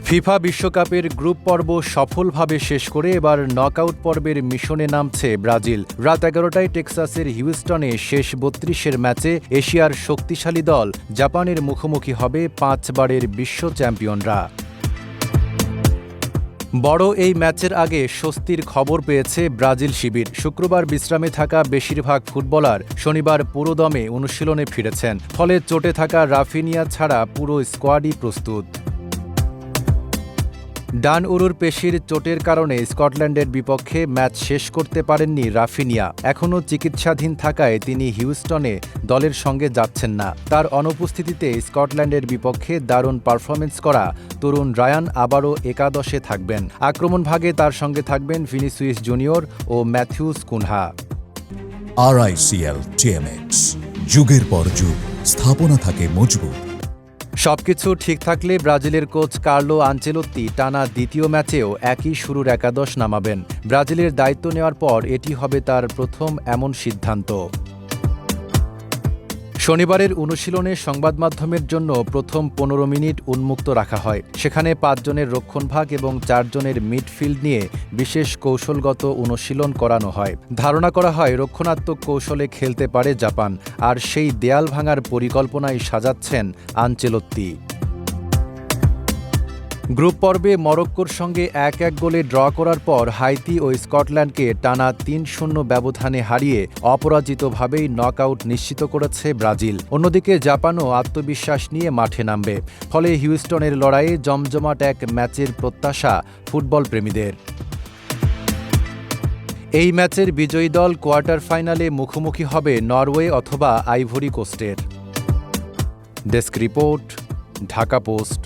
FIFA বিশ্বকাপের group পর্ব সফলভাবে শেষ করে এবার নকআউট পর্বের মিশনে নামছে ব্রাজিল। রাত 11টায় টেক্সাসের হিউস্টনে শেষ 32-এর ম্যাচে এশিয়ার শক্তিশালী দল জাপানের মুখোমুখি হবে 5 বারের বিশ্ব চ্যাম্পিয়নরা। বড় এই ম্যাচের আগে স্বস্তির খবর পেয়েছে ব্রাজিল শিবির। শুক্রবার বিশ্রামে থাকা বেশিরভাগ ফুটবলার শনিবার পুরোদমে অনুশীলনে ফিরেছেন। ফলে চোটে থাকা রাফিনিয়া ছাড়া পুরো স্কোয়াডই প্রস্তুত। ডান উরুর পেশির চোটের কারণে স্কটল্যান্ডের বিপক্ষে ম্যাচ শেষ করতে পারেননি রাফিনিয়া। এখনও চিকিৎসাধীন থাকায় তিনি হিউস্টনে দলের সঙ্গে যাচ্ছেন না। তার অনুপস্থিতিতে স্কটল্যান্ডের বিপক্ষে দারুণ পারফরমেন্স করা তরুণ রায়ান আবারও একাদশে থাকবেন। আক্রমণভাগে তার সঙ্গে থাকবেন ভিনিসিয়াস জুনিয়র ও ম্যাথিউস কুনহা। RICL TMX, যুগের পর যুগ স্থাপনা থাকে মজবুত। সবকিছু ঠিক থাকলে ব্রাজিলের কোচ কার্লো আনচেলোত্তি টানা দ্বিতীয় ম্যাচেও একই শুরুর একাদশ নামাবেন। ব্রাজিলের দায়িত্ব নেওয়ার পর এটি হবে তার প্রথম এমন সিদ্ধান্ত। শনিবারের অনুশীলনে সংবাদমাধ্যমের জন্য প্রথম 15 মিনিট উন্মুক্ত রাখা হয়। সেখানে 5 জনের রক্ষণভাগ এবং 4 জনের মিডফিল্ড নিয়ে বিশেষ কৌশলগত অনুশীলন করানো হয়। ধারণা করা হয় রক্ষণাত্মক কৌশলে খেলতে পারে জাপান, আর সেই দেয়াল ভাঙার পরিকল্পনাই সাজাচ্ছেন আনচেলোত্তি। গ্রুপ পর্বে মরক্কোর সঙ্গে 1-1 গোলে ড্র করার পর হাইতি ও স্কটল্যান্ডকে টানা 3-0 ব্যবধানে হারিয়ে অপরাজিতভাবেই নকআউট নিশ্চিত করেছে ব্রাজিল। অন্যদিকে জাপানও আত্মবিশ্বাস নিয়ে মাঠে নামবে। ফলে হিউস্টনের লড়াইয়ে জমজমাট এক ম্যাচের প্রত্যাশা ফুটবল প্রেমীদের। এই ম্যাচের বিজয়ী দল কোয়ার্টার ফাইনালে মুখোমুখি হবে নরওয়ে অথবা আইভরি কোস্টের। Desk report, Dhaka post.